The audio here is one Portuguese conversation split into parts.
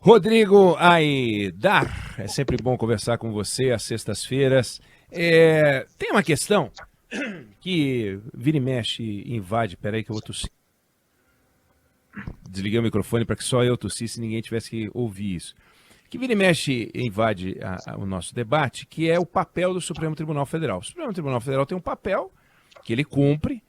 Rodrigo Aidar, é sempre bom conversar com você às sextas-feiras. Tem uma questão que vira e mexe invade. Peraí que eu vou tossir. Desliguei o microfone para que só eu tossisse e ninguém tivesse que ouvir isso. Que vira e mexe invade o nosso debate, que é o papel do Supremo Tribunal Federal. O Supremo Tribunal Federal tem um papel que ele cumpre,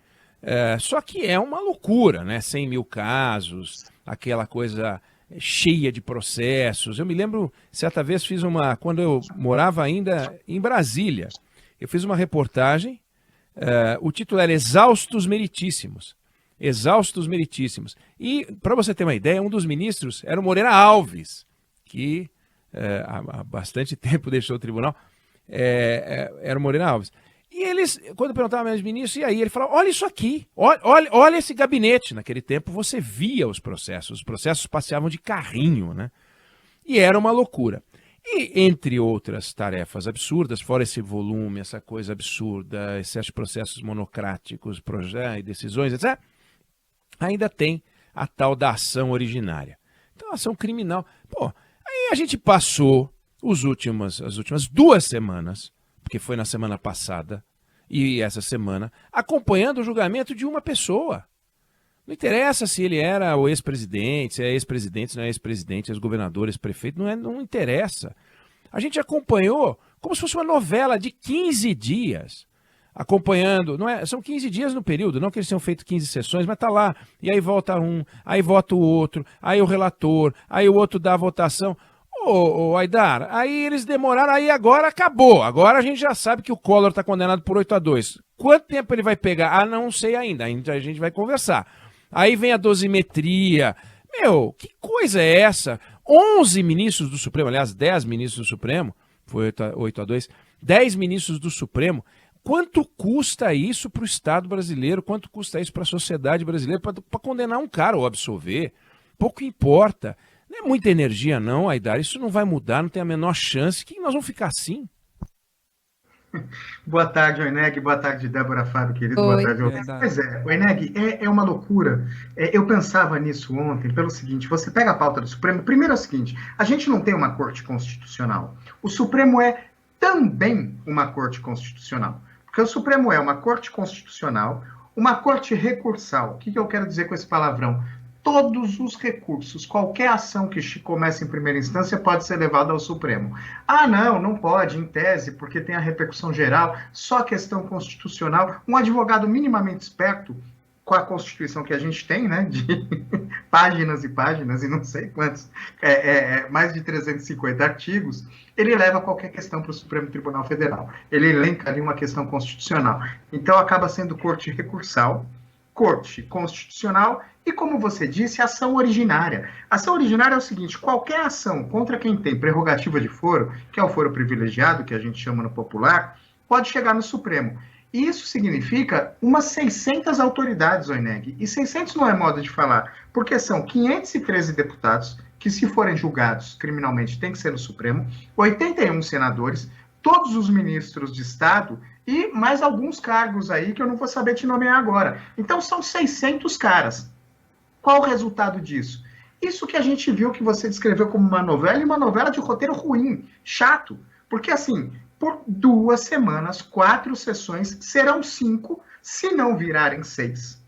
só que é uma loucura, né? 100 mil casos, aquela coisa cheia de processos. Eu me lembro, certa vez quando eu morava ainda em Brasília, eu fiz uma reportagem, o título era Exaustos Meritíssimos. Exaustos Meritíssimos. E, para você ter uma ideia, um dos ministros era o Moreira Alves, que há bastante tempo deixou o tribunal, era o Moreira Alves. E eles, quando perguntavam aos ministros, e aí? Ele falava, olha isso aqui, olha esse gabinete. Naquele tempo você via os processos passeavam de carrinho, né? E era uma loucura. E entre outras tarefas absurdas, fora esse volume, essa coisa absurda, excesso de processos monocráticos, e decisões, etc., ainda tem a tal da ação originária. Então, a ação criminal. Pô, aí a gente passou as últimas 2 semanas, porque foi na semana passada e essa semana, acompanhando o julgamento de uma pessoa. Não interessa se ele era o ex-presidente, se é ex-presidente, se não é ex-presidente, ex-governador, ex-prefeito, não interessa. A gente acompanhou como se fosse uma novela de 15 dias. Acompanhando, são 15 dias no período, não que eles tenham feito 15 sessões, mas tá lá, e aí volta um, aí vota o outro, aí o relator, aí o outro dá a votação. Ô Aidar, aí eles demoraram, aí agora acabou, agora a gente já sabe que o Collor tá condenado por 8-2. Quanto tempo ele vai pegar? Não sei ainda a gente vai conversar. Aí vem a dosimetria, que coisa é essa? 11 ministros do Supremo, aliás, 10 ministros do Supremo, foi 8-2, 10 ministros do Supremo. Quanto custa isso para o Estado brasileiro? Quanto custa isso para a sociedade brasileira para condenar um cara ou absolver? Pouco importa. Não é muita energia não, Aidar. Isso não vai mudar, não tem a menor chance. Que nós vamos ficar assim? Boa tarde, Oineg. Boa tarde, Débora, Fábio, querido. Oi. Boa tarde. Pois é, Oineg, é uma loucura. Eu pensava nisso ontem pelo seguinte, você pega a pauta do Supremo, primeiro é o seguinte, a gente não tem uma corte constitucional. O Supremo é também uma corte constitucional. Porque o Supremo é uma corte constitucional, uma corte recursal. O que eu quero dizer com esse palavrão? Todos os recursos, qualquer ação que comece em primeira instância pode ser levada ao Supremo. Não pode, em tese, porque tem a repercussão geral, só questão constitucional. Um advogado minimamente esperto, com a Constituição que a gente tem, né, de páginas e páginas, e não sei quantos, mais de 350 artigos, ele leva qualquer questão para o Supremo Tribunal Federal. Ele elenca ali uma questão constitucional. Então, acaba sendo corte recursal, corte constitucional e, como você disse, ação originária. Ação originária é o seguinte, qualquer ação contra quem tem prerrogativa de foro, que é o foro privilegiado, que a gente chama no popular, pode chegar no Supremo. E isso significa umas 600 autoridades, Oineg. E 600 não é modo de falar, porque são 513 deputados, que se forem julgados criminalmente tem que ser no Supremo, 81 senadores, todos os ministros de Estado e mais alguns cargos aí que eu não vou saber te nomear agora. Então são 600 caras. Qual o resultado disso? Isso que a gente viu que você descreveu como uma novela, e uma novela de roteiro ruim, chato. Porque assim, por 2 semanas, 4 sessões, serão 5, se não virarem 6.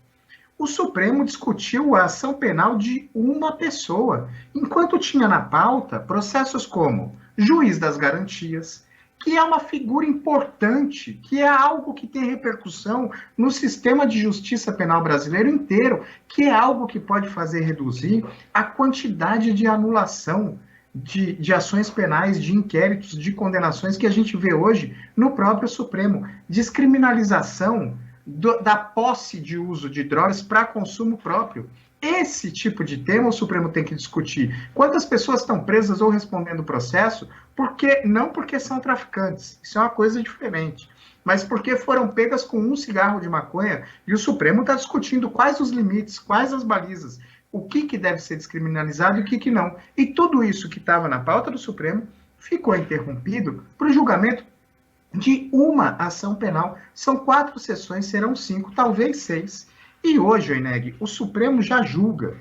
O Supremo discutiu a ação penal de uma pessoa, enquanto tinha na pauta processos como juiz das garantias, que é uma figura importante, que é algo que tem repercussão no sistema de justiça penal brasileiro inteiro, que é algo que pode fazer reduzir a quantidade de anulação de ações penais, de inquéritos, de condenações que a gente vê hoje no próprio Supremo. Descriminalização da posse de uso de drogas para consumo próprio. Esse tipo de tema o Supremo tem que discutir. Quantas pessoas estão presas ou respondendo processo, não porque são traficantes, isso é uma coisa diferente, mas porque foram pegas com um cigarro de maconha, e o Supremo está discutindo quais os limites, quais as balizas, o que deve ser descriminalizado e o que não. E tudo isso que estava na pauta do Supremo ficou interrompido para o julgamento de uma ação penal. São 4 sessões, serão 5, talvez 6. E hoje, Oineg, o Supremo já julga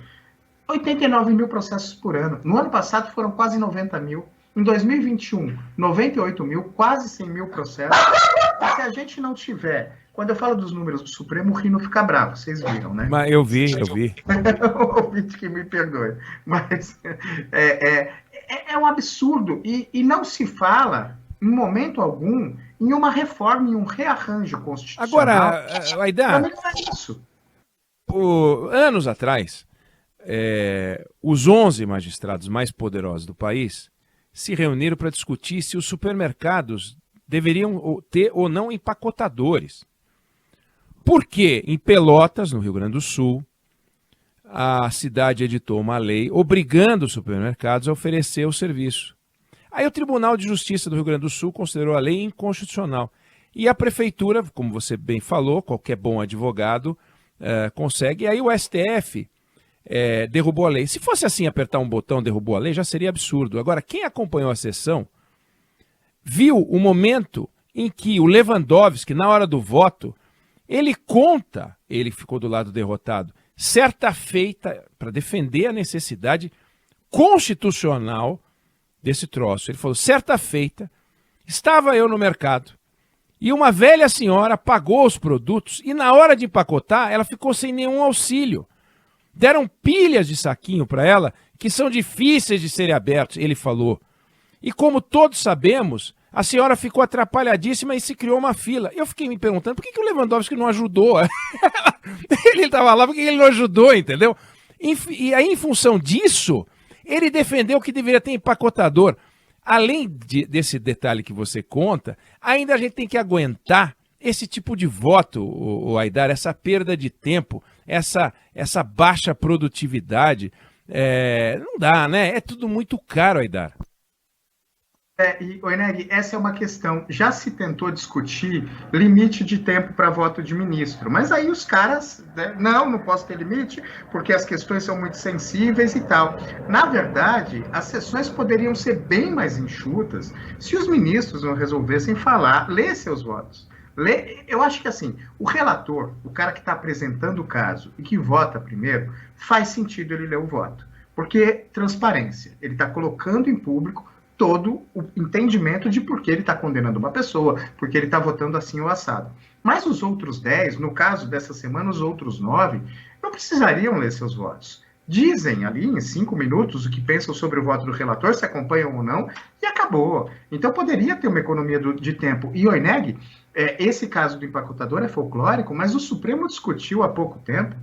89 mil processos por ano. No ano passado foram quase 90 mil. Em 2021, 98 mil, quase 100 mil processos. E se a gente não tiver... Quando eu falo dos números do Supremo, o Rino fica bravo, vocês viram, né? Mas eu vi. O ouvinte que me perdoe. Mas é um absurdo. E não se fala, em momento algum, em uma reforma, em um rearranjo constitucional. Agora, Aidar, isso. Anos atrás, os 11 magistrados mais poderosos do país se reuniram para discutir se os supermercados deveriam ter ou não empacotadores. Porque em Pelotas, no Rio Grande do Sul, a cidade editou uma lei obrigando os supermercados a oferecer o serviço. Aí o Tribunal de Justiça do Rio Grande do Sul considerou a lei inconstitucional. E a prefeitura, como você bem falou, qualquer bom advogado consegue. E aí o STF derrubou a lei. Se fosse assim, apertar um botão, derrubou a lei, já seria absurdo. Agora, quem acompanhou a sessão viu o momento em que o Lewandowski, na hora do voto, ele ficou do lado derrotado, certa feita, para defender a necessidade constitucional desse troço. Ele falou, certa feita, estava eu no mercado e uma velha senhora pagou os produtos e na hora de empacotar, ela ficou sem nenhum auxílio. Deram pilhas de saquinho para ela que são difíceis de serem abertos, ele falou. E como todos sabemos, a senhora ficou atrapalhadíssima e se criou uma fila. Eu fiquei me perguntando por que o Lewandowski não ajudou? Ele estava lá, por que ele não ajudou, entendeu? E aí, em função disso, ele defendeu que deveria ter empacotador. Além desse detalhe que você conta, ainda a gente tem que aguentar esse tipo de voto, o Aidar, essa perda de tempo, essa baixa produtividade. Não dá, né? É tudo muito caro, Aidar. Eneg, essa é uma questão. Já se tentou discutir limite de tempo para voto de ministro, mas aí os caras, né, não posso ter limite, porque as questões são muito sensíveis e tal. Na verdade, as sessões poderiam ser bem mais enxutas se os ministros não resolvessem ler seus votos. Eu acho que assim, o relator, o cara que está apresentando o caso e que vota primeiro, faz sentido ele ler o voto, porque transparência, ele está colocando em público todo o entendimento de por que ele está condenando uma pessoa, porque ele está votando assim ou assado. Mas os outros 10, no caso dessa semana, os outros 9, não precisariam ler seus votos. Dizem ali em 5 minutos o que pensam sobre o voto do relator, se acompanham ou não, e acabou. Então poderia ter uma economia de tempo. E, Oineg, esse caso do empacotador é folclórico, mas o Supremo discutiu há pouco tempo,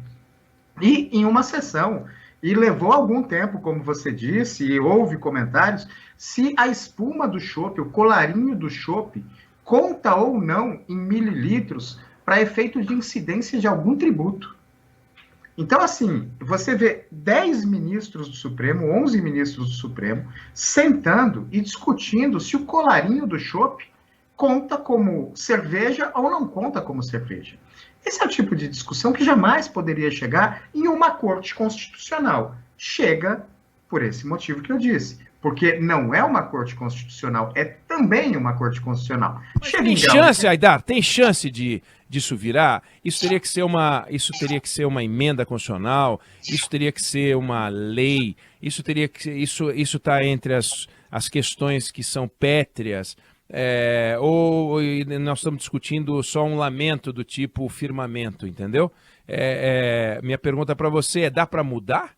e em uma sessão, e levou algum tempo, como você disse, e houve comentários, se a espuma do chopp, o colarinho do chopp, conta ou não em mililitros para efeito de incidência de algum tributo. Então, assim, você vê 10 ministros do Supremo, 11 ministros do Supremo, sentando e discutindo se o colarinho do chopp conta como cerveja ou não conta como cerveja. Esse é o tipo de discussão que jamais poderia chegar em uma corte constitucional. Chega por esse motivo que eu disse. Porque não é uma corte constitucional, é também uma corte constitucional. Tem chance, Aidar? Tem chance disso virar? Isso teria que ser uma emenda constitucional? Isso teria que ser uma lei? Isso está entre as questões que são pétreas? Ou nós estamos discutindo só um lamento do tipo firmamento, entendeu? Minha pergunta para você é, dá para mudar?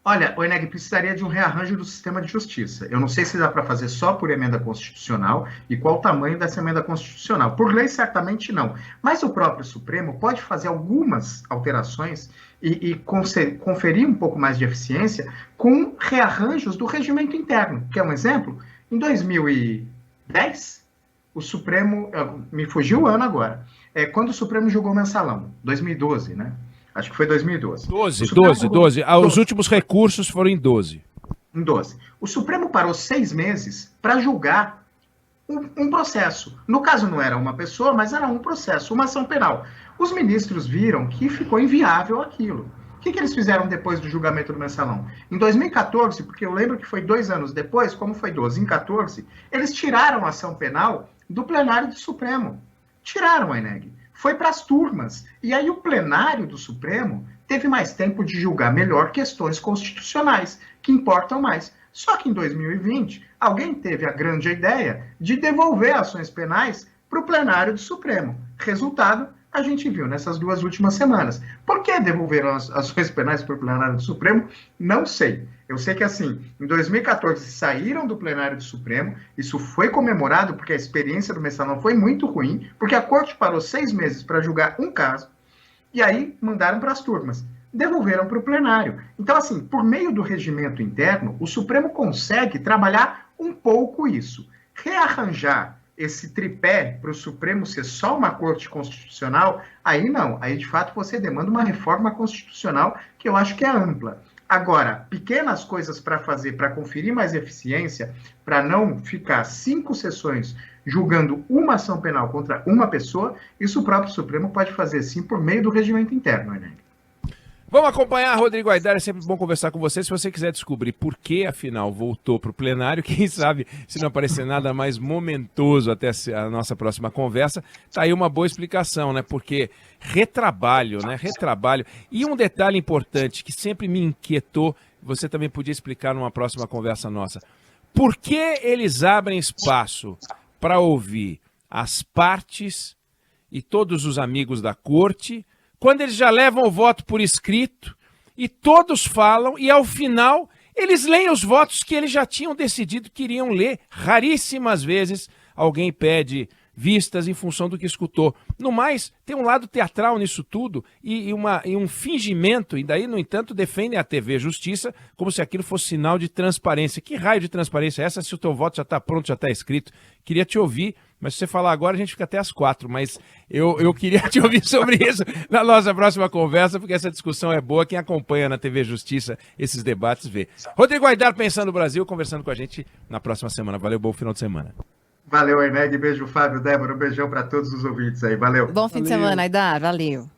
Olha, o Eneg precisaria de um rearranjo do sistema de justiça. Eu não sei se dá para fazer só por emenda constitucional e qual o tamanho dessa emenda constitucional. Por lei, certamente não. Mas o próprio Supremo pode fazer algumas alterações e conferir um pouco mais de eficiência com rearranjos do regimento interno. Quer um exemplo? Em 2010, o Supremo... Me fugiu o ano agora. Quando o Supremo julgou o mensalão. 2012, né? Acho que foi 2012. 12. Os últimos recursos foram em 12. Em 12. O Supremo parou 6 meses para julgar um processo. No caso, não era uma pessoa, mas era um processo, uma ação penal. Os ministros viram que ficou inviável aquilo. O que eles fizeram depois do julgamento do mensalão? Em 2014, porque eu lembro que foi 2 anos depois, como foi 12, em 14, eles tiraram a ação penal do plenário do Supremo. Tiraram a Eneg. Foi para as turmas. E aí o plenário do Supremo teve mais tempo de julgar melhor questões constitucionais, que importam mais. Só que em 2020, alguém teve a grande ideia de devolver ações penais para o plenário do Supremo. Resultado, a gente viu nessas 2 últimas semanas. Por que devolveram as ações penais para o plenário do Supremo? Não sei. Eu sei que, assim, em 2014 saíram do plenário do Supremo, isso foi comemorado porque a experiência do Mensalão foi muito ruim, porque a corte parou 6 meses para julgar um caso, e aí mandaram para as turmas. Devolveram para o plenário. Então, assim, por meio do regimento interno, o Supremo consegue trabalhar um pouco isso. Rearranjar esse tripé para o Supremo ser só uma corte constitucional, aí não. Aí, de fato, você demanda uma reforma constitucional que eu acho que é ampla. Agora, pequenas coisas para fazer, para conferir mais eficiência, para não ficar 5 sessões julgando uma ação penal contra uma pessoa, isso o próprio Supremo pode fazer sim por meio do regimento interno, né? Vamos acompanhar, Rodrigo Aidar, é sempre bom conversar com você. Se você quiser descobrir por que, afinal, voltou para o plenário, quem sabe, se não aparecer nada mais momentoso até a nossa próxima conversa, tá aí uma boa explicação, né? Porque retrabalho, né? Retrabalho. E um detalhe importante que sempre me inquietou, você também podia explicar numa próxima conversa nossa. Por que eles abrem espaço para ouvir as partes e todos os amigos da corte, quando eles já levam o voto por escrito e todos falam e ao final eles leem os votos que eles já tinham decidido que iriam ler? Raríssimas vezes alguém pede vistas em função do que escutou. No mais, tem um lado teatral nisso tudo e um fingimento, e daí, no entanto, defendem a TV Justiça como se aquilo fosse sinal de transparência. Que raio de transparência é essa se o teu voto já está pronto, já está escrito? Queria te ouvir, mas se você falar agora a gente fica até às 4, mas eu queria te ouvir sobre isso na nossa próxima conversa, porque essa discussão é boa, quem acompanha na TV Justiça esses debates vê. Rodrigo Aidar, Pensando no Brasil, conversando com a gente na próxima semana. Valeu, bom final de semana. Valeu, Eneg. Beijo, Fábio, Débora. Um beijão para todos os ouvintes aí. Valeu. Bom fim de semana, Aidar. Valeu.